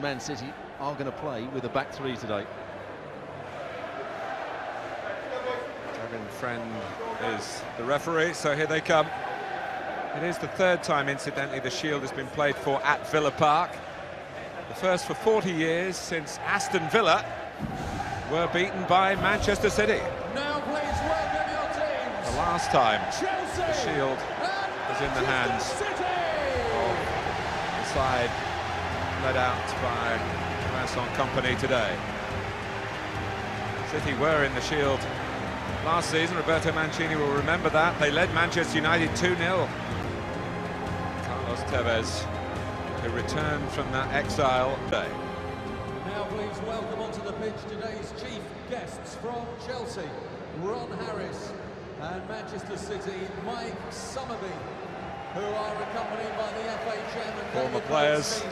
Man City are going to play with a back three today. Kevin Friend is the referee, so here they come. It is the third time, incidentally, the Shield has been played for at Villa Park. The first for 40 years since Aston Villa were beaten by Manchester City. Now please welcome your teams. The last time Chelsea the Shield was in the hands of the side led out by Vincent Kompany today. City were in the Shield last season. Roberto Mancini will remember that. They led Manchester United 2-0. Carlos Tevez, who returned from that exile today. Now please welcome onto the pitch today's chief guests from Chelsea, Ron Harris, and Manchester City, Mike Summerby, who are accompanied by the FA chairman. Former players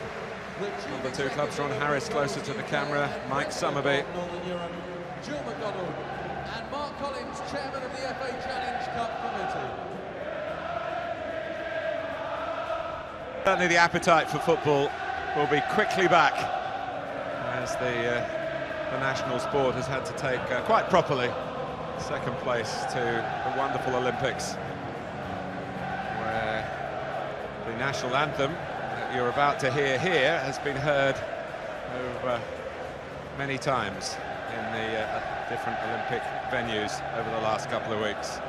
of the two clubs. Ron Harris closer to the camera, Mike Summerby. Jill McDonald and Mark Collins, chairman of the FA Challenge Cup Committee. Certainly the appetite for football will be quickly back as the national sport has had to take quite properly second place to the wonderful Olympics, where the national anthem that you're about to hear here has been heard over many times in the different Olympic venues over the last couple of weeks.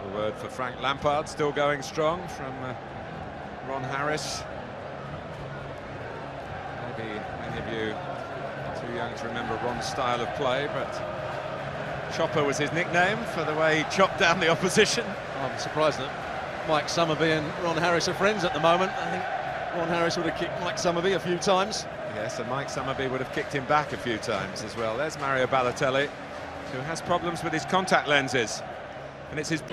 A word for Frank Lampard, still going strong from Ron Harris. Maybe many of you are too young to remember Ron's style of play, but Chopper was his nickname for the way he chopped down the opposition. I'm surprised that Mike Summerby and Ron Harris are friends at the moment. I think Ron Harris would have kicked Mike Summerby a few times. Yes, and Mike Summerby would have kicked him back a few times as well. There's Mario Balotelli, who has problems with his contact lenses, and it's his...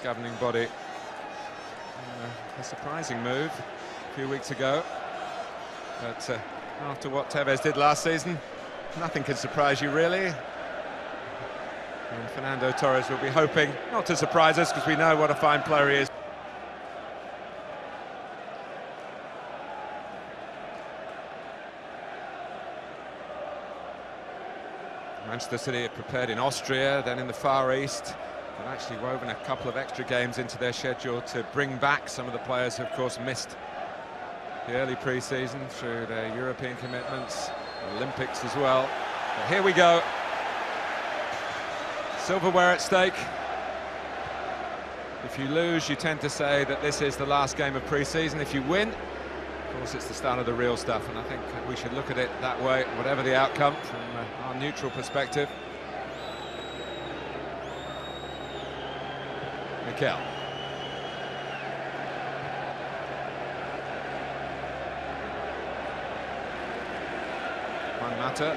governing body. A surprising move a few weeks ago, but after what Tevez did last season, nothing can surprise you really. And Fernando Torres will be hoping not to surprise us, because we know what a fine player he is. Manchester City are prepared in Austria, then in the Far East. They've actually woven a couple of extra games into their schedule to bring back some of the players who, of course, missed the early pre-season through their European commitments, Olympics as well. But here we go. Silverware at stake. If you lose, you tend to say that this is the last game of pre-season. If you win, of course, it's the start of the real stuff, and I think we should look at it that way, whatever the outcome, from our neutral perspective. Mikel. Juan Mata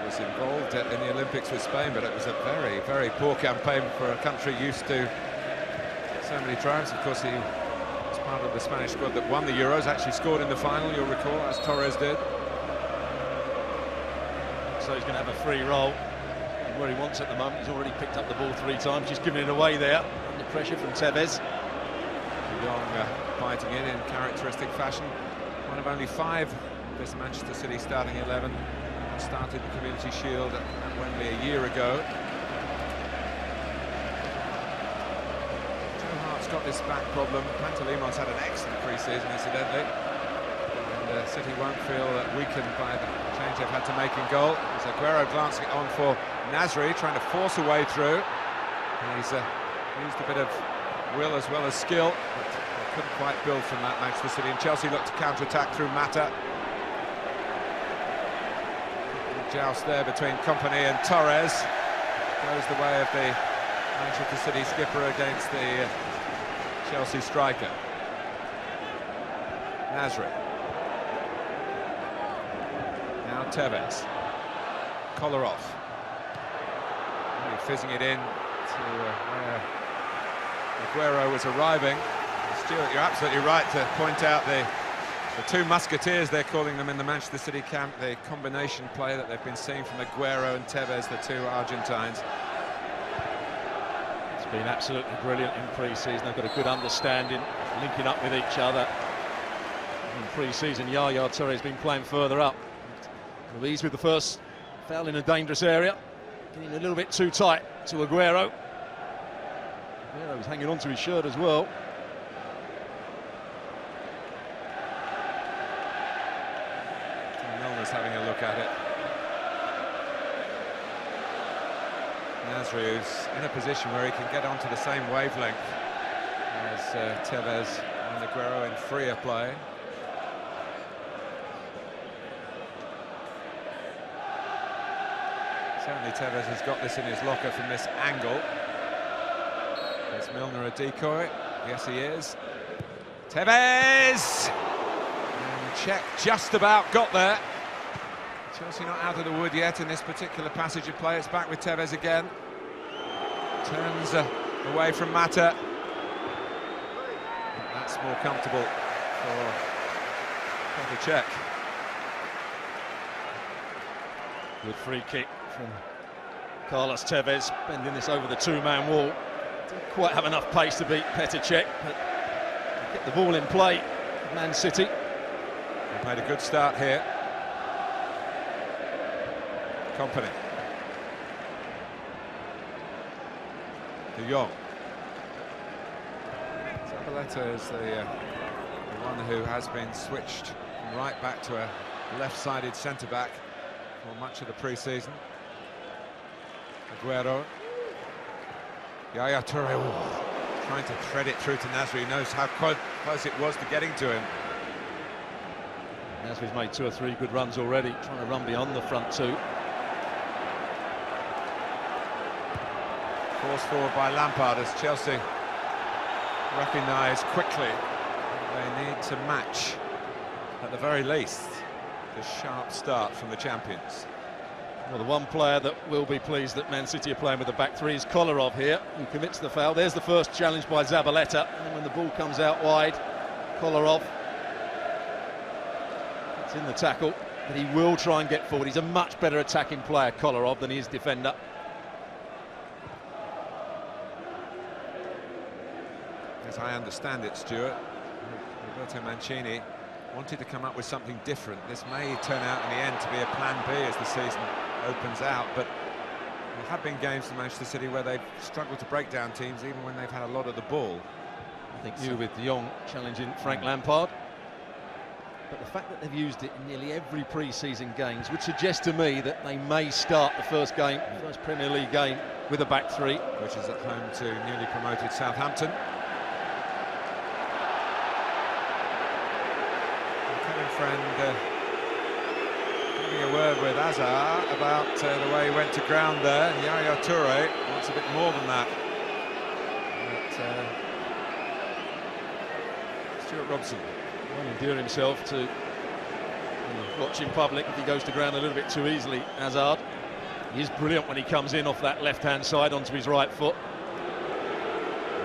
was involved in the Olympics with Spain, but it was a very, very poor campaign for a country used to so many triumphs. Of course, he was part of the Spanish squad that won the Euros, actually scored in the final, you'll recall, as Torres did. So he's going to have a free roll where he wants at the moment. He's already picked up the ball 3 times, just giving it away there. Under pressure from Tevez. De Jong fighting in characteristic fashion. One of only 5 of this Manchester City starting 11 started the Community Shield at Wembley a year ago. Joe Hart's got this back problem. Pantolimos had an excellent pre-season, incidentally. And City won't feel weakened by the change they've had to make in goal. There's Aguero glancing on for Nasri, trying to force a way through. And he's used a bit of will as well as skill, but they couldn't quite build from that, Manchester City. And Chelsea looked to counter-attack through Mata. The joust there between Kompany and Torres goes the way of the Manchester City skipper against the Chelsea striker. Nasri. Now Tevez. Kolarov. Really fizzing it in to where Aguero was arriving. Stuart, you're absolutely right to point out the two musketeers, they're calling them in the Manchester City camp, the combination play that they've been seeing from Aguero and Tevez, the two Argentines. It's been absolutely brilliant in pre-season. They've got a good understanding, linking up with each other. In pre-season, Yaya Toure has been playing further up. Luiz with the first foul in a dangerous area, getting a little bit too tight to Aguero. Aguero's hanging on to his shirt as well. Milner's having a look at it. Nasri, who's in a position where he can get onto the same wavelength as Tevez and Aguero in freer play. Certainly Tevez has got this in his locker from this angle. Is Milner a decoy? Yes, he is. Tevez! And Cech just about got there. Chelsea not out of the wood yet in this particular passage of play. It's back with Tevez again. Turns away from Mata. That's more comfortable for Petr Cech. Good free kick from Carlos Tevez, bending this over the two-man wall. Didn't quite have enough pace to beat Petr Cech, but get the ball in play. Man City. They've made a good start here. Kompany. De Jong. Zabaleta is the one who has been switched from right back to a left-sided centre-back for much of the pre-season. Aguero. Yaya Toure trying to thread it through to Nasri. He knows how close it was to getting to him. Nasri's made 2 or 3 good runs already, trying to run beyond the front two. Forced forward by Lampard as Chelsea recognise quickly they need to match, at the very least, the sharp start from the champions. Well, the one player that will be pleased that Man City are playing with the back three is Kolarov here, who commits the foul. There's the first challenge by Zabaleta, and when the ball comes out wide, Kolarov, it's in the tackle, but he will try and get forward. He's a much better attacking player, Kolarov, than he is defender. As I understand it, Stuart, Roberto Mancini wanted to come up with something different. This may turn out in the end to be a plan B as the season opens out, but there have been games for Manchester City where they've struggled to break down teams even when they've had a lot of the ball. I think you with De Jong challenging Frank Lampard. But the fact that they've used it in nearly every pre-season games would suggest to me that they may start the first Premier League game with a back three. Which is at home to newly promoted Southampton. Friend having a word with Hazard about the way he went to ground there. Yaya Toure wants a bit more than that. But Stuart Robson Won't endear himself to watch in public if he goes to ground a little bit too easily, Hazard. He is brilliant when he comes in off that left-hand side onto his right foot.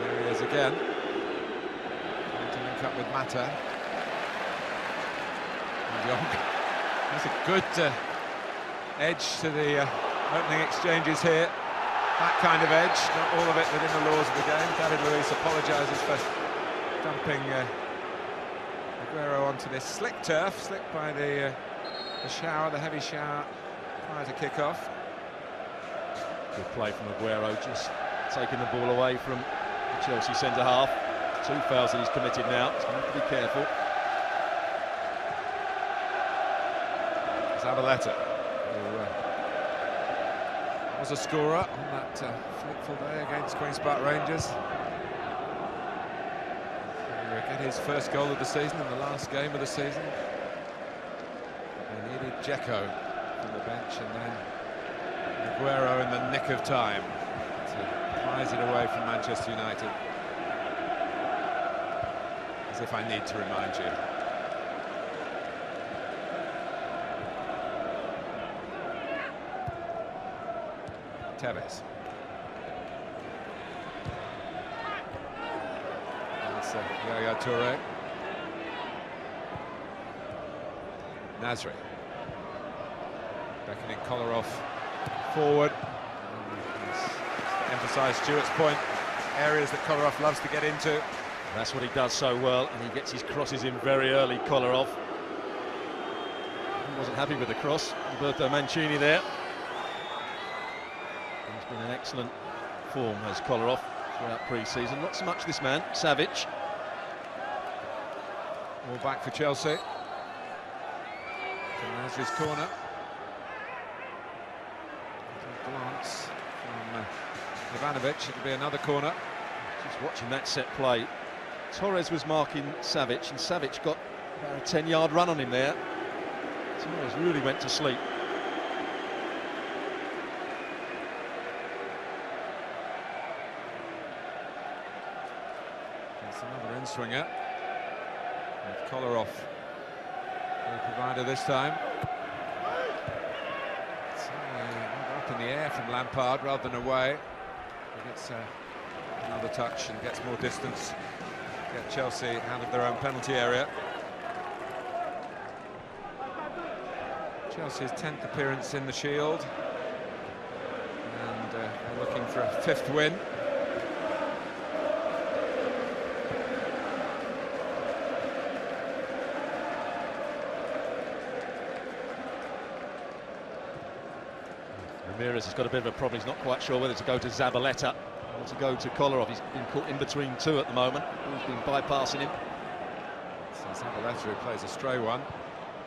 There he is again. Trying to link up with Mata. There's a good edge to the opening exchanges here. That kind of edge, not all of it within the laws of the game. David Luiz apologises for dumping Aguero onto this slick turf, slicked by the shower, the heavy shower prior to kick-off. Good play from Aguero, just taking the ball away from the Chelsea centre-half. 2 fouls that he's committed now, he's going to have to be careful. Zabaleta, who was a scorer on that fateful day against Queen's Park Rangers. He'll get his first goal of the season in the last game of the season. They needed Dzeko from the bench, and then Aguero in the nick of time to prize it away from Manchester United. As if I need to remind you. Tevez. That's Yaya Toure. Nasri. Beckoning Kolarov forward. Emphasise Stuart's point. Areas that Kolarov loves to get into. That's what he does so well, and he gets his crosses in very early, Kolarov. He wasn't happy with the cross, Roberto Mancini there. He's been in excellent form as Kolarov throughout pre-season. Not so much this man, Savic. All back for Chelsea. Nasri's corner. Glance from Ivanovic. It'll be another corner. Just watching that set play. Torres was marking Savic, and Savic got about a 10-yard run on him there. Torres really went to sleep. That's another in-swinger. With Kolarov, the provider this time. It's up in the air from Lampard rather than away. He gets another touch and gets more distance. Get Chelsea out of their own penalty area. Chelsea's 10th appearance in the Shield, and they're looking for a 5th win. Ramirez has got a bit of a problem. He's not quite sure whether to go to Zabaleta or to go to Kolarov. He's been caught in between two at the moment. He's been bypassing him. So Zabaleta, who plays a stray one.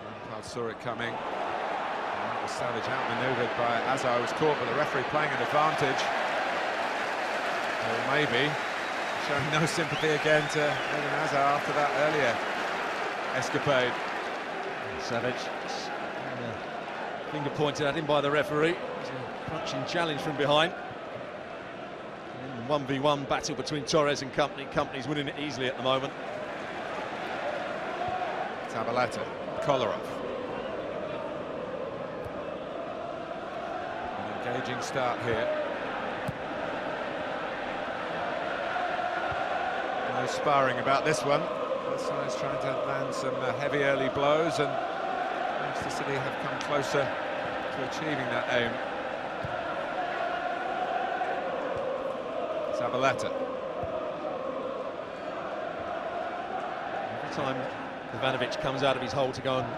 Lampard saw it coming. And that was Savage outmanoeuvred by Azar, who was caught, but the referee playing an advantage. Or maybe showing no sympathy again to Eden Hazard after that earlier escapade. Savage, finger pointed at him by the referee. It was a punching challenge from behind. And the 1v1 battle between Torres and Company. Company's winning it easily at the moment. Zabaleta, Kolarov. An engaging start here. No sparring about this one. Both sides trying to land some heavy early blows, and Manchester City have come closer to achieving that aim. Zabaleta. Every time Ivanovic comes out of his hole to go and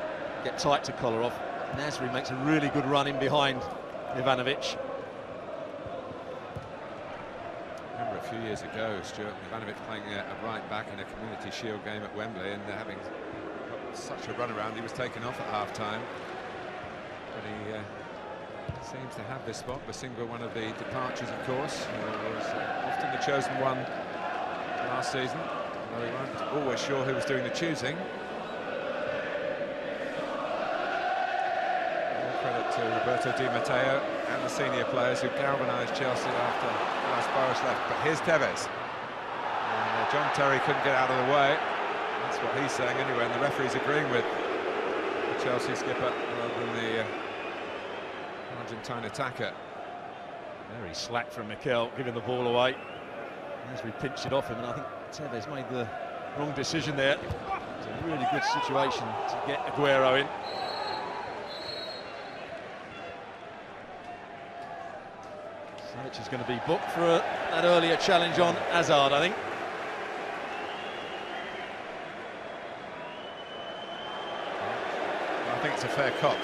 get tight to Kolarov, Nasri makes a really good run in behind Ivanovic. Remember a few years ago, Stuart, Ivanovic playing a right back in a Community Shield game at Wembley, and having got such a run around, he was taken off at half-time. But he seems to have this spot. Basinga, one of the departures, of course, was often the chosen one last season, although we weren't always sure who was doing the choosing. All credit to Roberto Di Matteo and the senior players who galvanised Chelsea after Las Boas left. But here's Tevez. And John Terry couldn't get out of the way. That's what he's saying anyway, and the referee's agreeing with the Chelsea skipper rather than the Argentine attacker. Very slack from Mikel, giving the ball away. As we pinched it off him, and I think Tevez made the wrong decision there. It's a really good situation to get Aguero in. Savic is going to be booked for that earlier challenge on Hazard, I think. I think it's a fair cop.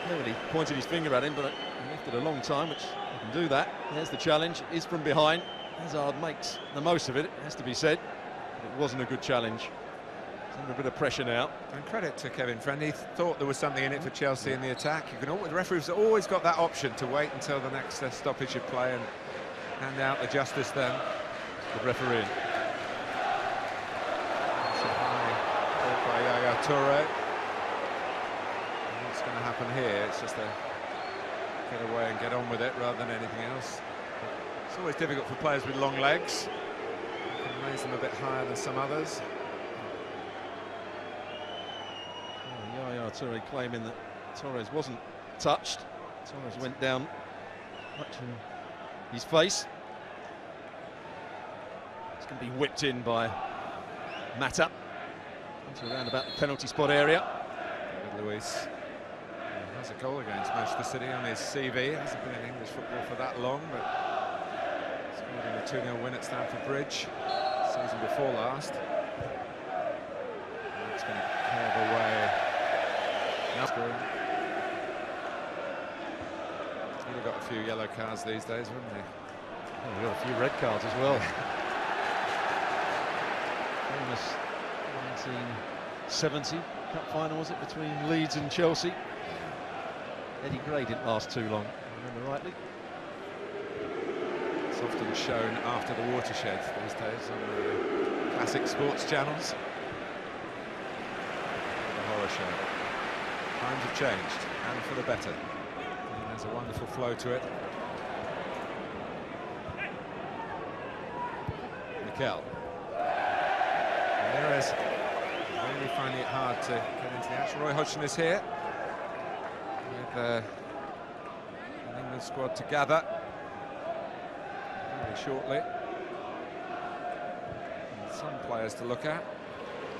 Yeah, well, he pointed his finger at him, but he left it a long time, which he can do that. There's the challenge, is from behind. Hazard makes the most of it, it has to be said. But it wasn't a good challenge. He's under a bit of pressure now. And credit to Kevin Friend, he thought there was something in it for Chelsea in the attack. You can the referees have always got that option to wait until the next stoppage of play and hand out the justice then. Good referee. So high by Yaya Toure. What's going to happen here? It's just a get away and get on with it rather than anything else. It's always difficult for players with long legs. You can raise them a bit higher than some others. Yaya Toure claiming that Torres wasn't touched. Torres went down Touching his face. It's going to be whipped in by Mata into around about the penalty spot area. David Luiz has a goal against Manchester City on his CV. Hasn't been in English football for that long, but scored in a 2-0 win at Stamford Bridge season before last. And it's going to curve away. Now he'd have got a few yellow cards these days, wouldn't he? Oh, we've got a few red cards as well. Famous 1970 cup final, was it, between Leeds and Chelsea? Eddie Gray didn't last too long, if I remember rightly. It's often shown after the watershed these days on the classic sports channels. The horror show. Times have changed, and for the better. And there's a wonderful flow to it. Mikel. Ramirez really finding it hard to get into the action. Roy Hodgson is here with an England squad to gather very shortly. And some players to look at.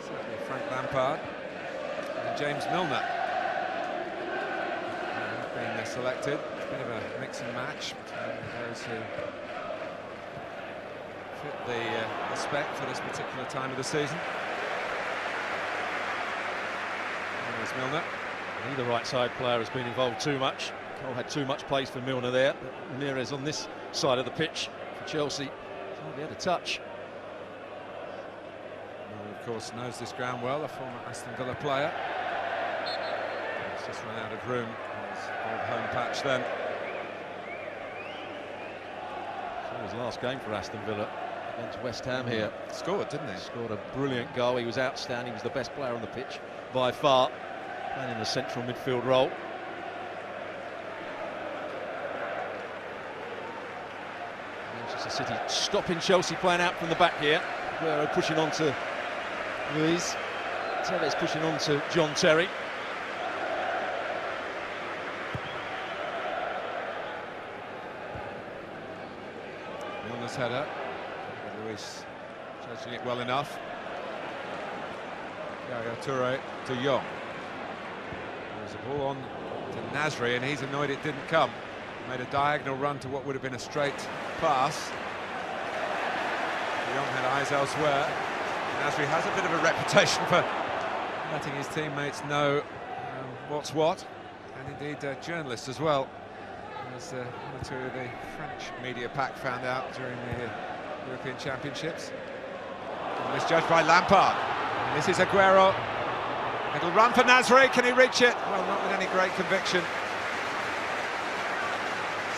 Certainly Frank Lampard and James Milner have been selected. It's a bit of a mix and match between those who fit the spec for this particular time of the season. There's Milner. Neither right side player has been involved too much. Cole had too much place for Milner there. Ramirez on this side of the pitch for Chelsea. Hardly had a touch. Milner, of course, knows this ground well, a former Aston Villa player. He's just run out of room on his old home patch then. So his last game for Aston Villa against West Ham here. Scored, didn't he? Scored a brilliant goal. He was outstanding. He was the best player on the pitch by far, playing in the central midfield role. Manchester City stopping Chelsea playing out from the back here. Aguero pushing on to Luiz. Tevez pushing on to John Terry. Milner's header. Luiz judging it well enough. Yaya Toure to Young. There's a ball on to Nasri, and he's annoyed it didn't come. Made a diagonal run to what would have been a straight pass. Young had eyes elsewhere. Nasri has a bit of a reputation for letting his teammates know what's what, and indeed journalists as well, as one or two of the French media pack found out during the European Championships. Misjudged by Lampard. This is Aguero. It'll run for Nasri. Can he reach it? Well, not with any great conviction.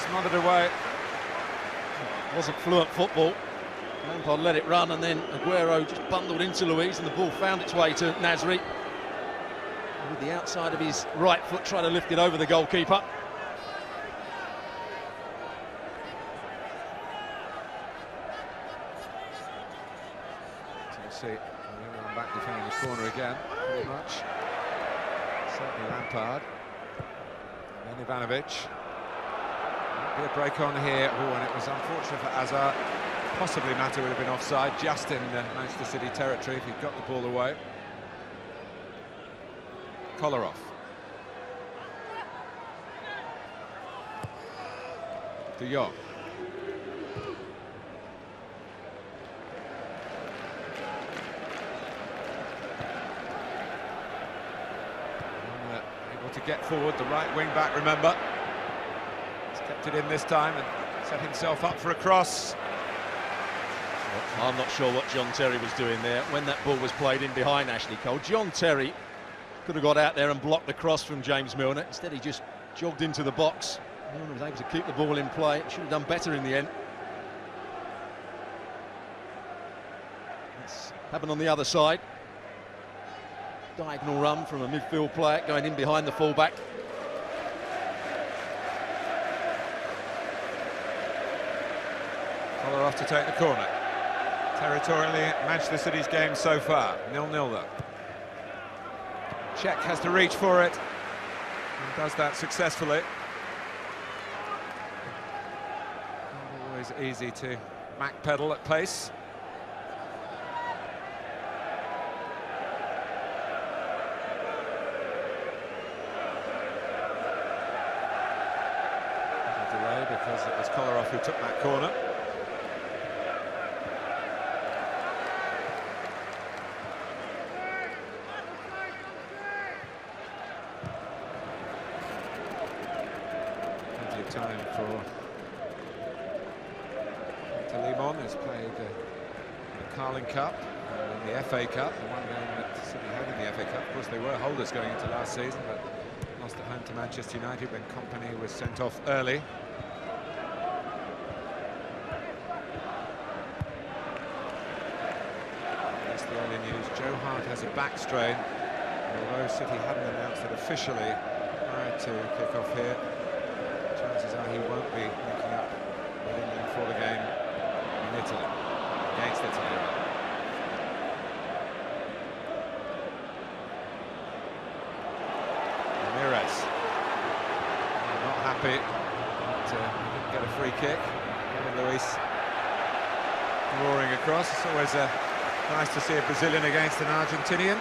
Smothered away. It wasn't fluent football. Lampard let it run, and then Aguero just bundled into Luiz, and the ball found its way to Nasri. With the outside of his right foot, trying to lift it over the goalkeeper. See, I'm back defending the corner again, pretty much. Certainly Lampard. And then Ivanovic. Might be a break on here. Oh, and it was unfortunate for Hazard. Possibly Mata would have been offside, just in Manchester City territory if he'd got the ball away. Kolarov. De Jong. To get forward, the right wing back, remember. He's kept it in this time and set himself up for a cross. I'm not sure what John Terry was doing there when that ball was played in behind Ashley Cole. John Terry could have got out there and blocked the cross from James Milner. Instead, he just jogged into the box. Milner was able to keep the ball in play. Should have done better in the end. It's happened on the other side. Diagonal run from a midfield player going in behind the fullback. Kolarov to take the corner. Territorially, Manchester City's game so far, 0-0 though. Cech has to reach for it, and does that successfully. always easy to backpedal at pace. A delay because it was Kolarov who took that corner. Time for Limon, who's played the Carling Cup and the FA Cup, the one game that City had in the FA Cup. Of course, they were holders going into last season, but lost at home to Manchester United when Kompany was sent off early. That's the early news. Joe Hart has a back strain, although City hadn't announced it officially prior to kick-off here. Chances are he won't be linking up with England for the game in Italy, against Italy. Ramirez, not happy that he didn't get a free kick. Luis roaring across. It's always nice to see a Brazilian against an Argentinian.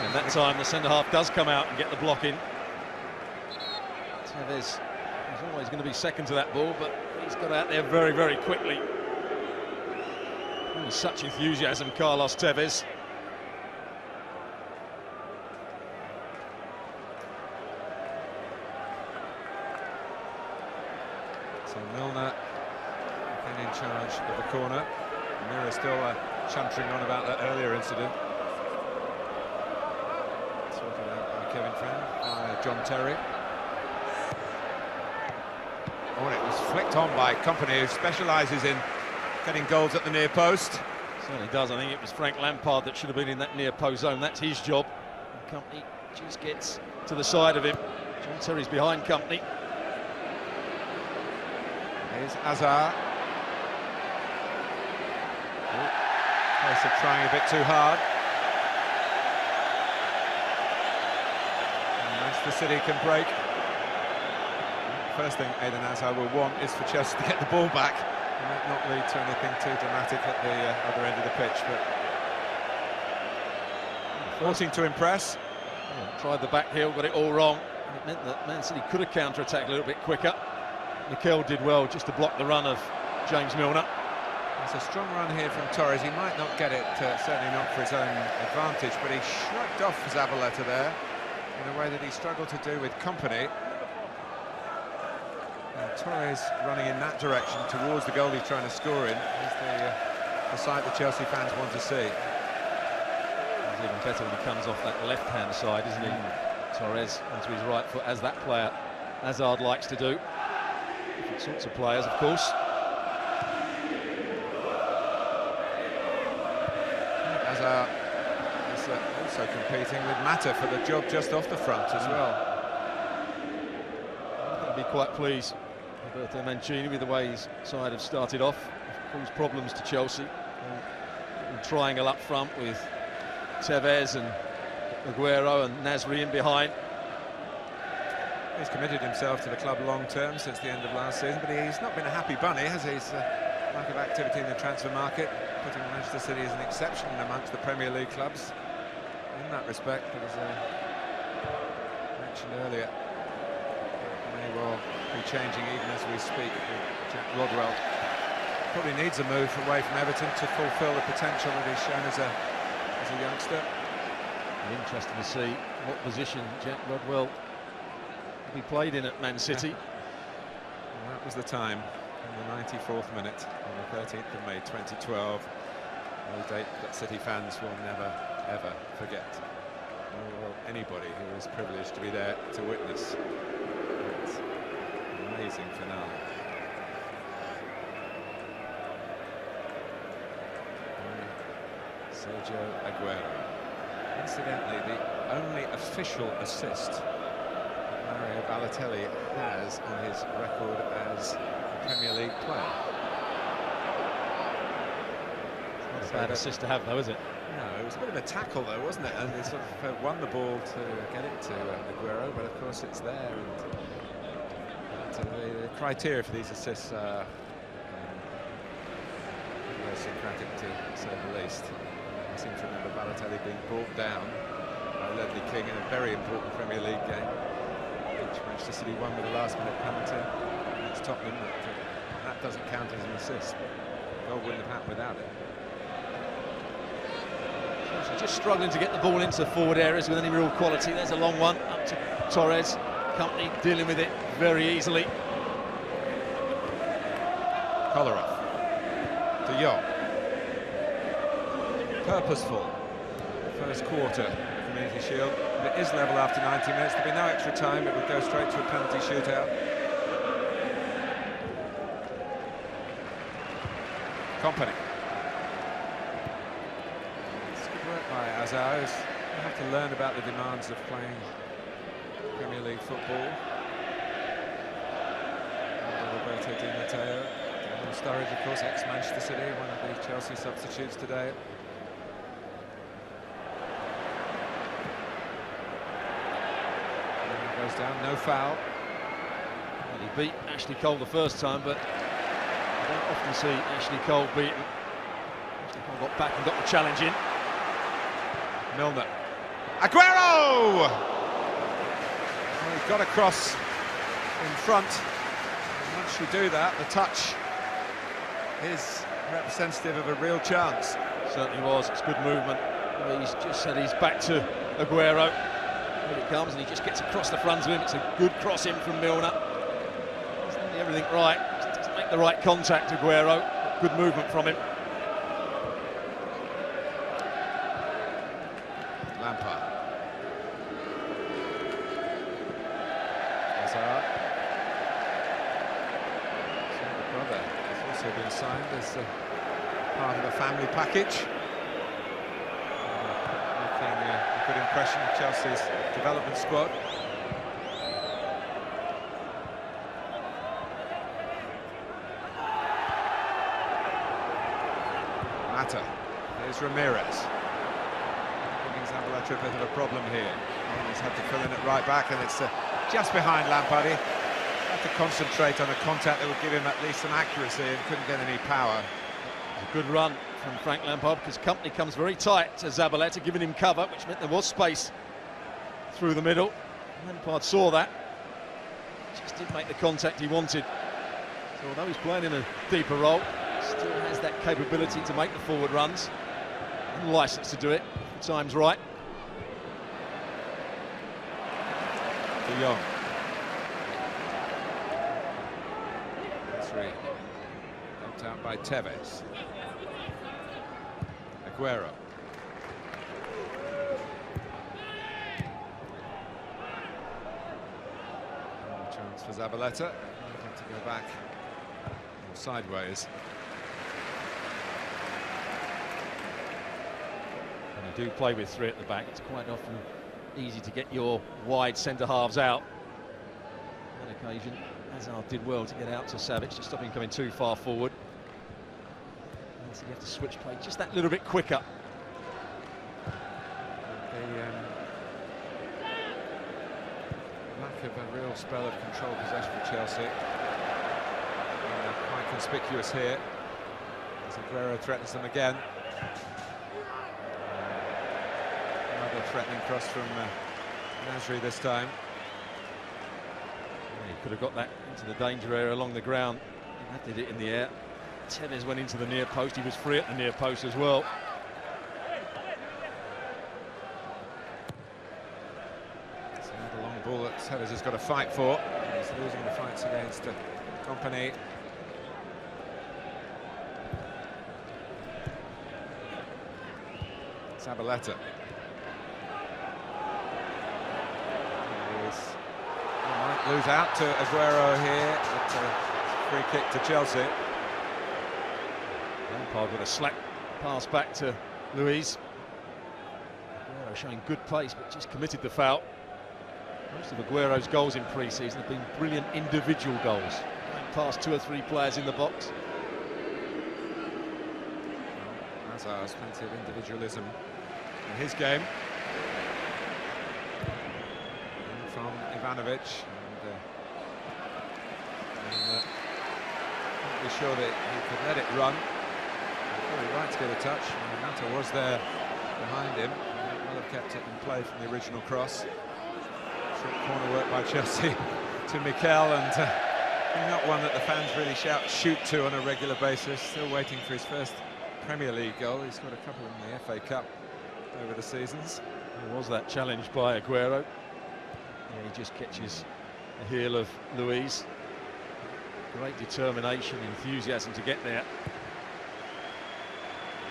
And that time the centre-half does come out and get the block in. Tevez is always going to be second to that ball, but he's got out there very, very quickly. And such enthusiasm, Carlos Tevez. So Milner again in charge of the corner. Mira still chuntering on about that earlier incident. Sorted out by Kevin Friend, by John Terry. Oh, and it was flicked on by Kompany, who specialises in getting goals at the near post. Certainly does. I think it was Frank Lampard that should have been in that near post zone. That's his job. And Kompany just gets to the side of him. John Terry's behind Kompany. Here's Azar. Case of trying a bit too hard. And Manchester City can break. First thing Eden Hazard will want is for Chelsea to get the ball back. It might not lead to anything too dramatic at the other end of the pitch, but forcing to impress. Yeah, tried the back heel, got it all wrong. It meant that Man City could have counter-attacked a little bit quicker. Mikel did well just to block the run of James Milner. It's a strong run here from Torres. He might not get it, certainly not for his own advantage, but he shrugged off Zabaleta there in a way that he struggled to do with Kompany. Torres running in that direction towards the goal he's trying to score in is the sight that Chelsea fans want to see. It's even better when he comes off that left-hand side, isn't he? Torres onto his right foot, as that player Hazard likes to do. Different sorts of players, of course. Hazard is also competing with Mata for the job just off the front as well. I think he'd be quite pleased, Roberto Mancini, with the way his side have started off. Caused problems to Chelsea. And triangle up front with Tevez and Aguero and Nasri in behind. He's committed himself to the club long-term since the end of last season, but he's not been a happy bunny, has he? His lack of activity in the transfer market, putting Manchester City as an exception amongst the Premier League clubs. In that respect, as mentioned earlier, may well be changing even as we speak with Jack Rodwell. Probably needs a move away from Everton to fulfil the potential that he's shown as a youngster. Be interesting to see what position Jack Rodwell will be played in at Man City. And that was the time, in the 94th minute, on the 13th of May 2012. A date that City fans will never, ever forget. Nor will anybody who was privileged to be there to witness that amazing finale. Sergio Aguero. Incidentally, the only official assist that Mario Balotelli has on his record as a Premier League player. Not a bad assist to have, though, is it? No, it was a bit of a tackle, though, wasn't it? And he sort of won the ball to get it to Aguero, but of course it's there. And the criteria for these assists are idiosyncratic to say the least. I seem to remember Balotelli being brought down by Ledley King in a very important Premier League game, which Manchester City won with a last-minute penalty against Tottenham. That doesn't count as an assist. The goal wouldn't have happened without it. Just struggling to get the ball into forward areas with any real quality. There's a long one up to Torres. Company dealing with it very easily. Kolarov. De Jong. Purposeful. First quarter, Community Shield. But it is level after 90 minutes. There'll be no extra time. It would go straight to a penalty shootout. Kompany. It's good work by Azar. You have to learn about the demands of playing Premier League football. And Roberto Di Matteo. Daniel Sturridge, of course, ex-Manchester City, one of the Chelsea substitutes today. Goes down, no foul. Well, he beat Ashley Cole the first time, but I don't often see Ashley Cole beaten. Ashley Cole got back and got the challenge in. Milner. Aguero! Well, he got across in front. And once you do that, the touch is representative of a real chance. Certainly was. It's good movement. He's just said he's back to Aguero. Here it comes, and he just gets across the front of him. It's a good cross in from Milner. He's done everything right. Just doesn't make the right contact, Aguero. Good movement from him. Lampard. Hazard. So the brother has also been signed as part of a family package. Making a good impression of Chelsea's development squad. Mata. Here's Ramirez. Giving Zabaleta a bit of a problem here. He's had to fill in at right back, and it's just behind Lampard. He had to concentrate on a contact that would give him at least some accuracy and couldn't get any power. A good run from Frank Lampard, because Kompany comes very tight to Zabaleta, giving him cover, which meant there was space through the middle. Lampard saw that, just didn't make the contact he wanted. So although he's playing in a deeper role, he still has that capability to make the forward runs and licence to do it if the time's right. De Jong. Three. Helped out by Tevez. Aguero. Chance for Zabaleta. Looking to go back or sideways. When you do play with three at the back, it's quite often easy to get your wide centre-halves out. On occasion, Hazard did well to get out to Savic, to stop him coming too far forward. And so you have to switch play just that little bit quicker. The lack of a real spell of control possession for Chelsea. Quite conspicuous here. As Aguero threatens them again. Another threatening cross from Nasri this time. Yeah, he could have got that into the danger area along the ground. That did it in the air. Tevez went into the near post. He was free at the near post as well. It's another long ball that Tevez has got to fight for. He's losing the fights against Kompany. Zabaleta. He might lose out to Aguero here. It's a free kick to Chelsea. Lampard with a slack pass back to Luiz. Aguero showing good pace, but just committed the foul. Most of Aguero's goals in pre-season have been brilliant individual goals, going past 2 or 3 players in the box. Hazard has plenty of individualism in his game. And from Ivanovic, and be sure that he could let it run. Very right to get a touch. Mata was there behind him. Well have kept it in play from the original cross. Short corner work by Chelsea to Mikel, and not one that the fans really shoot to on a regular basis. Still waiting for his first Premier League goal. He's got a couple in the FA Cup over the seasons. There was that challenge by Aguero. Yeah, he just catches the heel of Luiz. Great determination, enthusiasm to get there.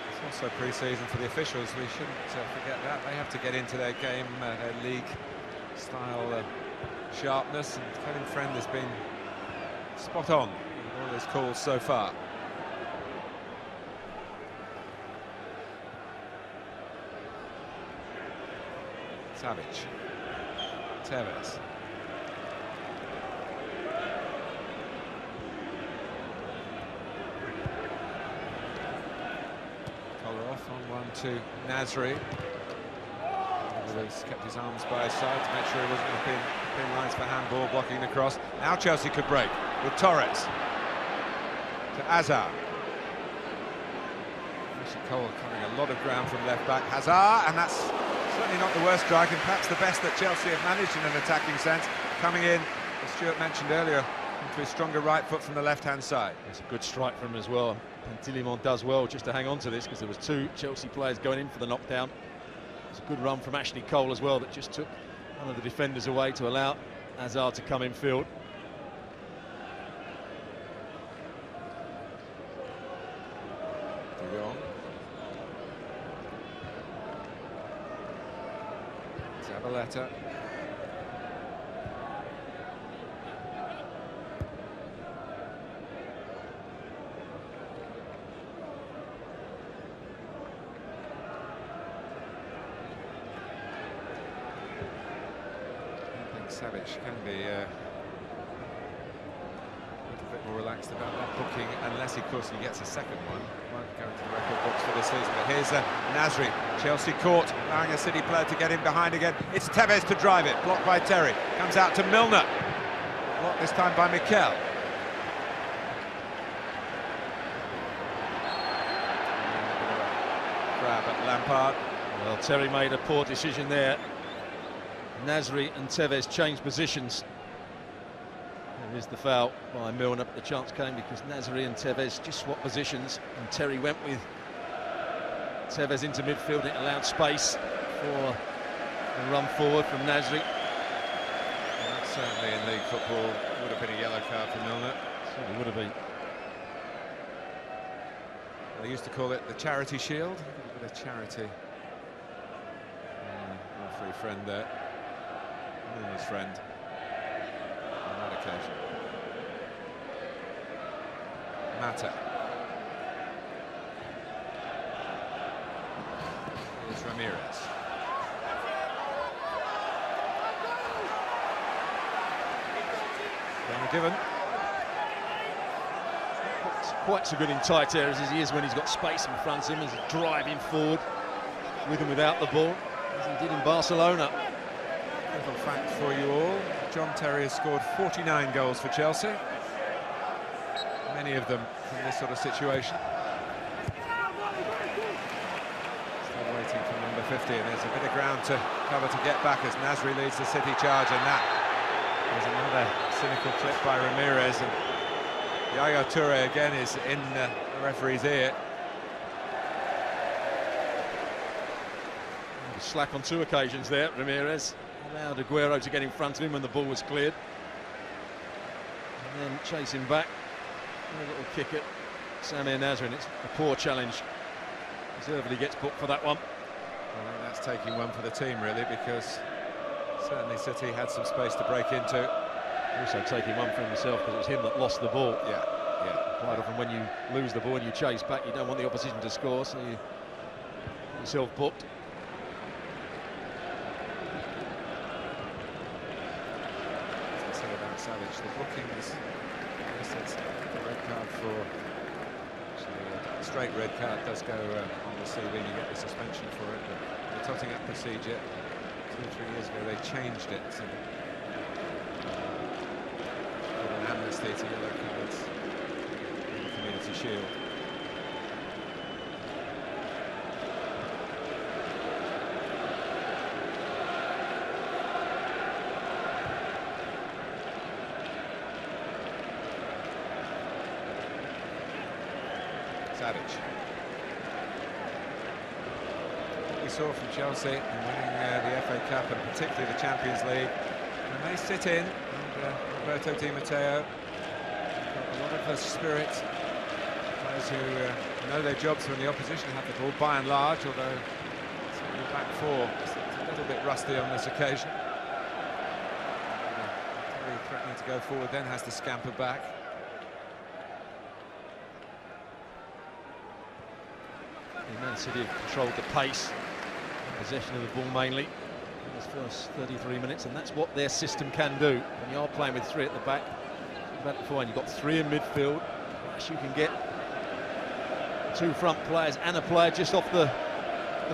It's also pre-season for the officials. We shouldn't forget that. They have to get into their game, their league-style sharpness, and Kevin Friend has been spot on with all his calls so far. Savic, Tevez. Collar off on one to Nasri. He's kept his arms by his side to make sure he wasn't going to pin lines for handball, blocking the cross. Now Chelsea could break with Torres to Hazard. Cole covering a lot of ground from left back. Hazard, and that's certainly not the worst strike, and perhaps the best that Chelsea have managed in an attacking sense. Coming in, as Stuart mentioned earlier, into his stronger right foot from the left-hand side. It's a good strike from him as well. Pantilimon does well just to hang on to this, because there was two Chelsea players going in for the knockdown. It's a good run from Ashley Cole as well, that just took one of the defenders away to allow Hazard to come in field. De Jong. Zabaleta. Savic can be a little bit more relaxed about that booking, unless, of course, he gets a second one. Won't go into the record books for this season. But here's Nasri. Chelsea caught, allowing a City player to get in behind again. It's Tevez to drive it, blocked by Terry. Comes out to Milner. Blocked this time by Mikel. Grab at Lampard. Well, Terry made a poor decision there. Nasri and Tevez changed positions. There is the foul by Milner, but the chance came because Nasri and Tevez just swapped positions, and Terry went with Tevez into midfield. It allowed space for a run forward from Nasri. Well, that certainly in league football would have been a yellow card for Milner. Certainly would have been. They used to call it the charity shield. A bit of charity. Referee friend there. Milner's friend on that occasion. Mata. Here's Ramirez. Given. Quite so good in tight areas as he is when he's got space in front of him. He's driving forward with and without the ball, as he did in Barcelona. Little fact for you all, John Terry has scored 49 goals for Chelsea. Many of them from this sort of situation. Still waiting for number 50, and there's a bit of ground to cover to get back as Nasri leads the City charge, and that is another cynical clip by Ramirez, and Yaya Toure again is in the referee's ear. Slack on two occasions there, Ramirez. Allowed Aguero to get in front of him when the ball was cleared. And then chasing back. A little kick at Samir Nasri, and it's a poor challenge. Deservedly gets booked for that one. Well, I think that's taking one for the team, really, because certainly City had some space to break into. Also taking one for himself, because it was him that lost the ball. Yeah. Quite often when you lose the ball and you chase back, you don't want the opposition to score, so you get yourself booked. Savic, the bookings, I guess that's a red card for, actually a straight red card does go on the CV and you get the suspension for it, but the totting up procedure 2 or 3 years ago they changed it to give an amnesty to yellow cards in the Community Shield. Tadic. What we saw from Chelsea in winning the FA Cup and particularly the Champions League, when they sit in, and Roberto Di Matteo got a lot of the spirit, those who know their jobs when the opposition have the ball, by and large, although the back four is a little bit rusty on this occasion. Terry threatening to go forward, then has to scamper back. Man City have controlled the pace, possession of the ball mainly in this first 33 minutes, and that's what their system can do. When you are playing with three at the back, before, and you've got three in midfield, perhaps you can get two front players and a player just off the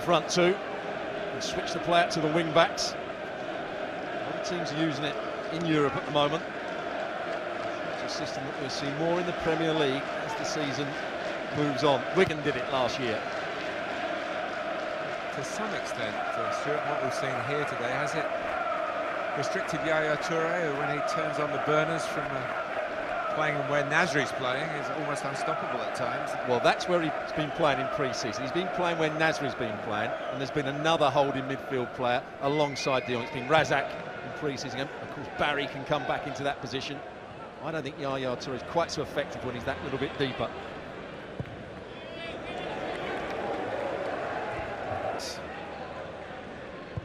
front two, and switch the play out to the wing backs. A lot of teams are using it in Europe at the moment. It's a system that we'll see more in the Premier League as the season moves on. Wigan did it last year. To some extent, Stuart, what we've seen here today, has it restricted Yaya Toure, who when he turns on the burners from playing where Nasri's playing, is almost unstoppable at times? Well, that's where he's been playing in pre-season. He's been playing where Nasri's been playing, and there's been another holding midfield player alongside Dion. It's been Razak in pre-season. Of course, Barry can come back into that position. I don't think Yaya Toure is quite so effective when he's that little bit deeper.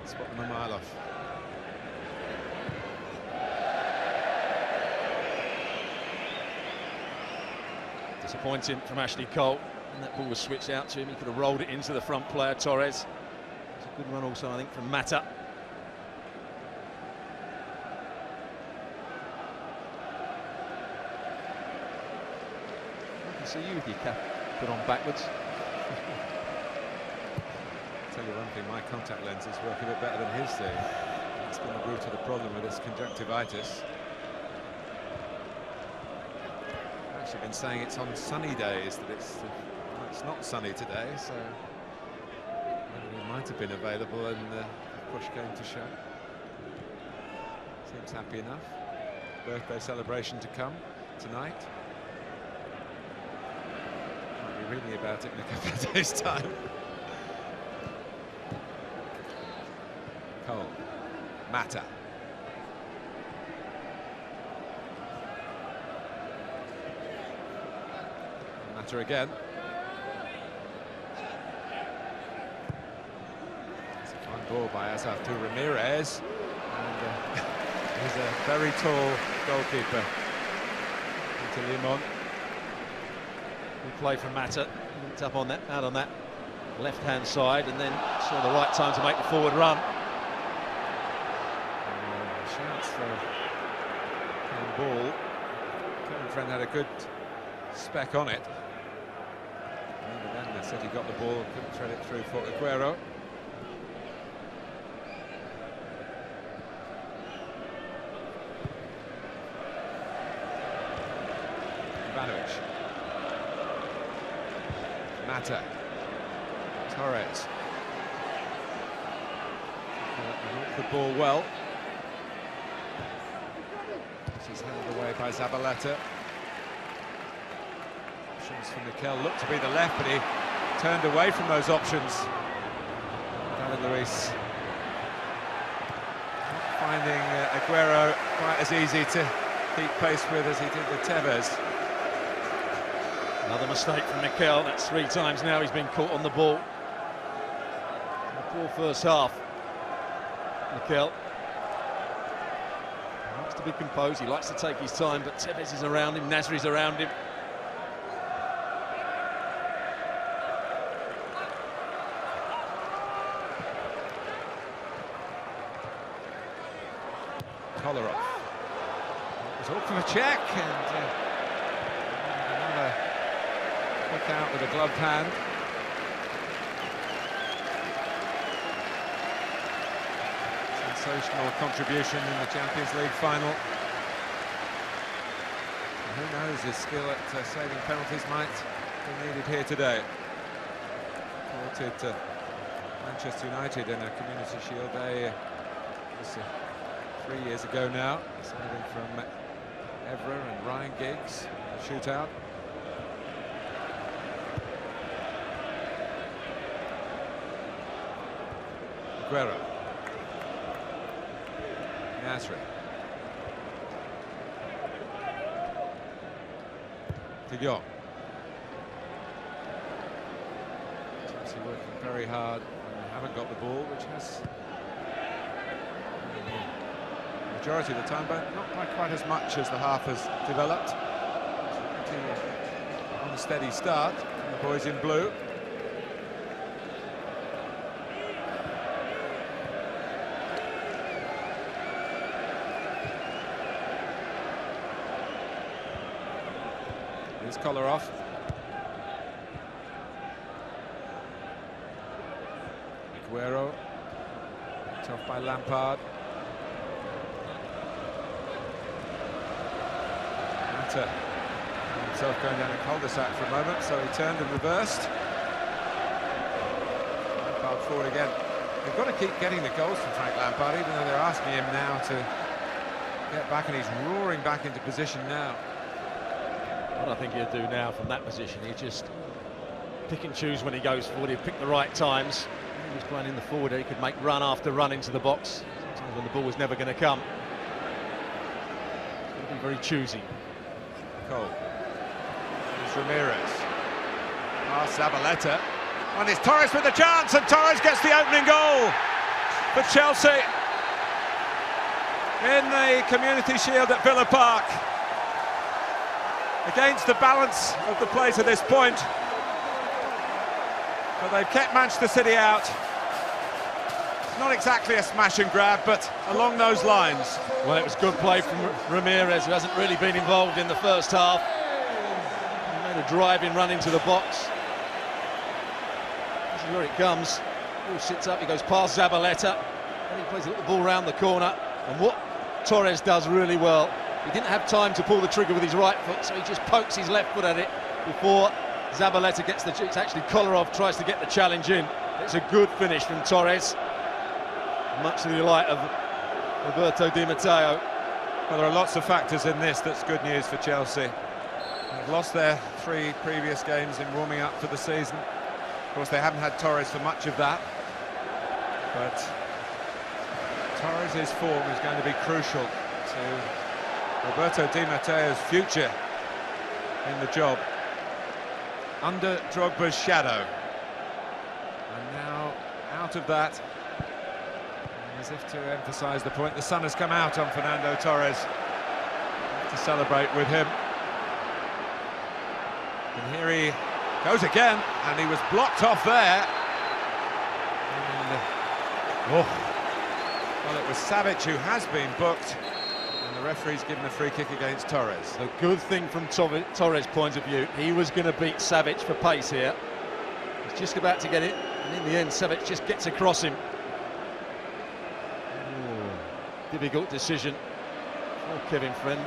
Spot Mamailov. Disappointing from Ashley Cole, and that ball was switched out to him. He could have rolled it into the front player, Torres. It's a good run also, I think, from Mata. I can see you with your cap put on backwards. I'll tell you one thing, my contact lenses work a bit better than his do. That's been the root of the problem with his conjunctivitis. I've actually been saying it's on sunny days that it's not sunny today, so it might have been available, and the push came to show. Seems happy enough. Birthday celebration to come tonight. Might be reading about it in a couple of days' time. Cole, Mata. Mata again. It's a fine ball by Asaf to Ramirez. And he's a very tall goalkeeper. Into Limon. Good play from Mata. Linked up on that, out on that left-hand side, and then saw the right time to make the forward run. Chance for a ball. Kevin Friend had a good spec on it. And then City got the ball, couldn't thread it through for Aguero. Ivanovic. Mata. Torres. The ball well. This is handed away by Zabaleta. Options for Mikel looked to be the left, but he turned away from those options. David Luiz not finding Aguero quite as easy to keep pace with as he did with Tevez. Another mistake from Mikel. That's 3 times now he's been caught on the ball. A poor first half. Mikel likes to be composed, he likes to take his time, but Tevez is around him, Nasri's around him. Kolarov. It was all from a check, and another look out with a gloved hand. Sensational contribution in the Champions League final. And who knows, his skill at saving penalties might be needed here today. Reported Manchester United in a Community Shield day 3 years ago now, saving from Evra and Ryan Giggs, a shootout. Aguero. Nasri. De Jong. Chelsea working very hard when they haven't got the ball, which has the majority of the time, but not by quite as much as the half has developed. On a steady start, the boys in blue. Here's Kolarov. Aguero. Picked off by Lampard. Mata himself going down a cul-de-sac for a moment, so he turned and reversed. Lampard forward again. They've got to keep getting the goals from Frank Lampard, even though they're asking him now to get back, and he's roaring back into position now. What I think he'll do now from that position, he just pick and choose when he goes forward. He'll pick the right times. When he was playing in the forward, he could make run after run into the box. Sometimes when the ball was never going to come. He'll be very choosy. Cole. Here's Ramirez. Zabaleta. And it's Torres with the chance, and Torres gets the opening goal for Chelsea in the Community Shield at Villa Park. Against the balance of the play to this point, but they've kept Manchester City out. It's not exactly a smash and grab, but along those lines. Well, it was good play from Ramirez, who hasn't really been involved in the first half. He made a driving run into the box. This is where it comes. Ball sits up, he goes past Zabaleta, and he plays a little ball round the corner. And what Torres does really well, he didn't have time to pull the trigger with his right foot, so he just pokes his left foot at it before Zabaleta gets the... It's actually Kolarov tries to get the challenge in. It's a good finish from Torres, much to the delight of Roberto Di Matteo. Well, there are lots of factors in this that's good news for Chelsea. They've lost their 3 previous games in warming up for the season. Of course, they haven't had Torres for much of that, but Torres' form is going to be crucial to Roberto Di Matteo's future in the job under Drogba's shadow. And now out of that, as if to emphasise the point, the sun has come out on Fernando Torres to celebrate with him. And here he goes again, and he was blocked off there. And, well, it was Savic who has been booked. The referee's given a free kick against Torres. The good thing from Torres' point of view, he was going to beat Savic for pace here. He's just about to get it, and in the end, Savic just gets across him. Ooh, difficult decision for Kevin Friend.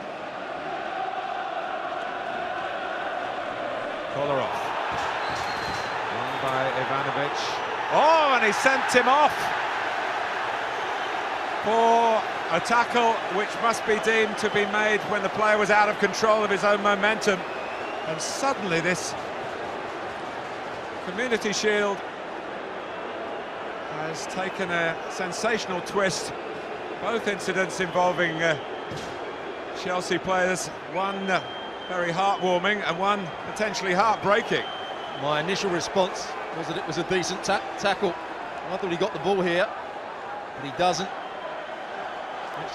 Kolarov. Won by Ivanovic. Oh, and he sent him off for a tackle which must be deemed to be made when the player was out of control of his own momentum. And suddenly this Community Shield has taken a sensational twist. Both incidents involving Chelsea players, one very heartwarming and one potentially heartbreaking. My initial response was that it was a decent tackle. I thought he got the ball here, but he doesn't.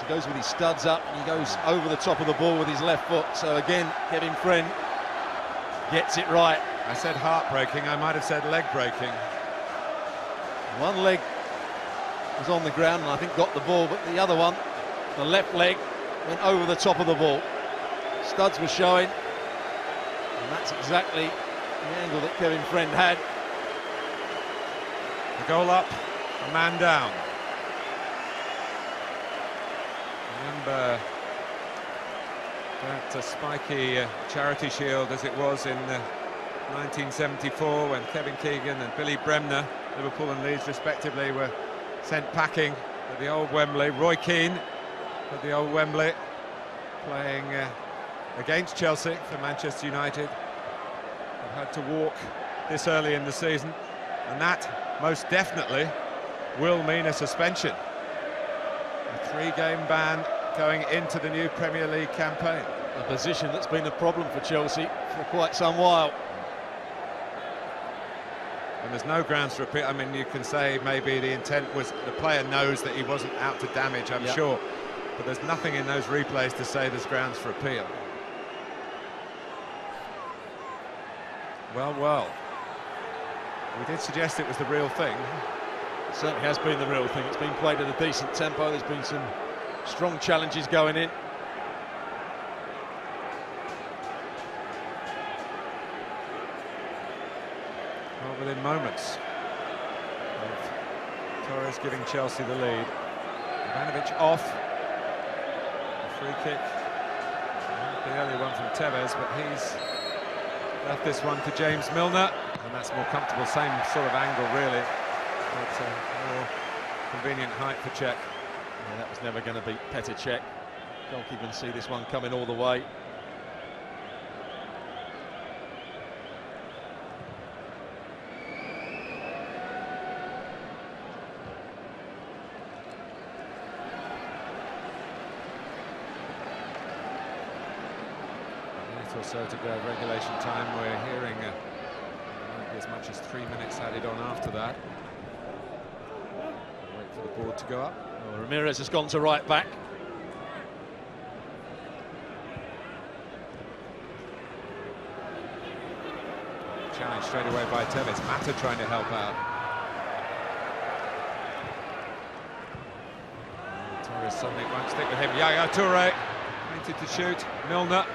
He goes with his studs up, and he goes over the top of the ball with his left foot. So again, Kevin Friend gets it right. I said heartbreaking, I might have said leg breaking. One leg was on the ground and I think got the ball, but the other one, the left leg, went over the top of the ball. Studs were showing, and that's exactly the angle that Kevin Friend had. The goal up, a man down. Remember that spiky Charity Shield as it was in 1974 when Kevin Keegan and Billy Bremner, Liverpool and Leeds respectively, were sent packing at the old Wembley. Roy Keane at the old Wembley playing against Chelsea for Manchester United. They've had to walk this early in the season, and that most definitely will mean a suspension. A 3-game ban going into the new Premier League campaign. A position that's been a problem for Chelsea for quite some while. And there's no grounds for appeal. I mean, you can say maybe the intent was the player knows that he wasn't out to damage, I'm sure. But there's nothing in those replays to say there's grounds for appeal. Well, well. We did suggest it was the real thing. It certainly has been the real thing. It's been played at a decent tempo. There's been some strong challenges going in. Well, within moments of Torres giving Chelsea the lead. Ivanovic off. A free kick. The earlier one from Tevez, but he's left this one to James Milner, and that's more comfortable, same sort of angle really, but more convenient height for Cech. Yeah, that was never going to beat Petr Cech. Goalkeeper can see this one coming all the way. Or so to go, regulation time. We're hearing might be as much as 3 minutes added on after that. Wait for the board to go up. Well, Ramirez has gone to right back. Challenge straight away by Tevez. Mata trying to help out. Torres suddenly won't stick with him. Yaya Toure pointed to shoot. Milner.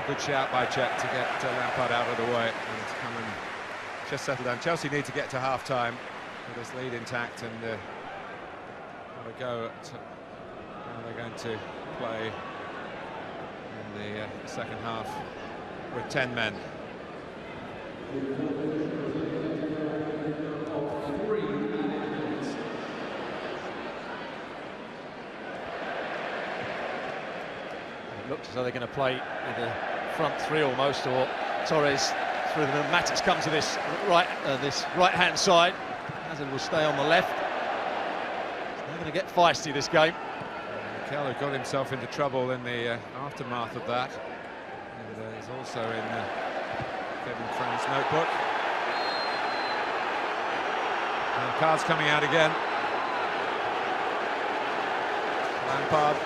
Good shout by Cech to get Lampard out of the way and come and just settle down. Chelsea need to get to half-time with this lead intact and have a go at how they're going to play in the second half with 10 men. It looks as though they're going to play with a front three almost, or Torres through the middle. Matic comes to this right-hand side. Hazard will stay on the left. They're going to get feisty this game. Mikel got himself into trouble in the aftermath of that, and is also in Kevin Fran's notebook. And cards coming out again. Lampard.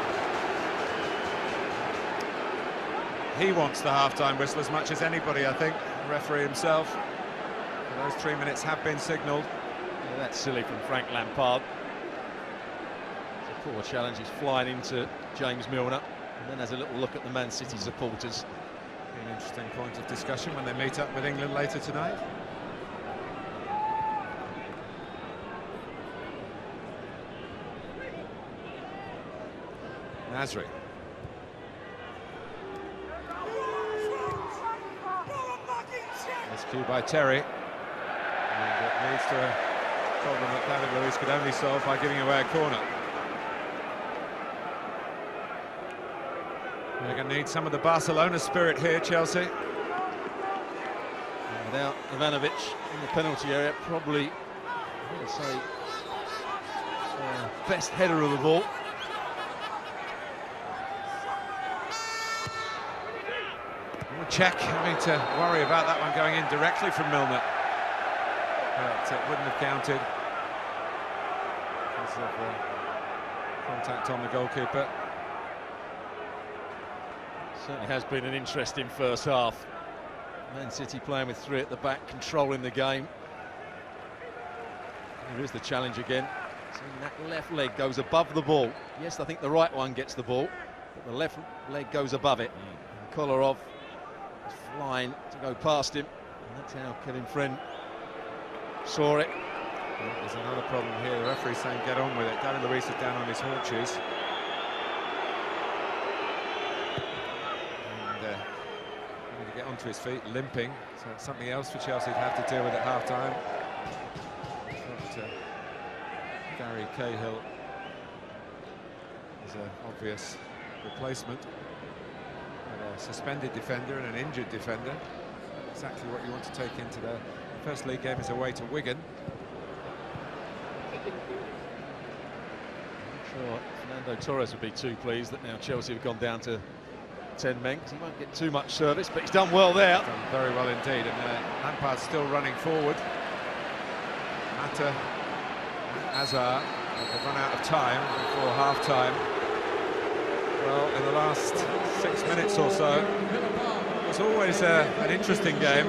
He wants the half-time whistle as much as anybody, I think, the referee himself. And those 3 minutes have been signalled. Yeah, that's silly from Frank Lampard. It's a poor challenge. He's flying into James Milner, and then has a little look at the Man City supporters. Be an interesting point of discussion when they meet up with England later tonight. Nasri. Rescue by Terry, and it leads to a problem that David Luiz could only solve by giving away a corner. They're going to need some of the Barcelona spirit here, Chelsea. And without Ivanovic in the penalty area, probably, I would say, best header of the ball. Cech having to worry about that one going in directly from Milner, but it wouldn't have counted because of contact on the goalkeeper. Certainly has been an interesting first half. Man City playing with three at the back, controlling the game. There is the challenge again. Seeing that left leg goes above the ball. Yes, I think the right one gets the ball, but the left leg goes above it. And Kolarov is flying to go past him, and that's how Kevin Friend saw it. Well, there's another problem here. The referee's saying get on with it. David Luiz is down on his haunches. And to get onto his feet, limping. So it's something else for Chelsea to have to deal with at half-time. Gary Cahill is an obvious replacement. But a suspended defender and an injured defender. Exactly what you want to take into the First league game is away to Wigan. Sure, Fernando Torres would be too pleased that now Chelsea have gone down to 10 men, because he won't get too much service, but he's done well there. Done very well indeed, and Lampard's still running forward. Mata and Azar have run out of time before half-time. Well, in the last 6 minutes or so, it was always an interesting game.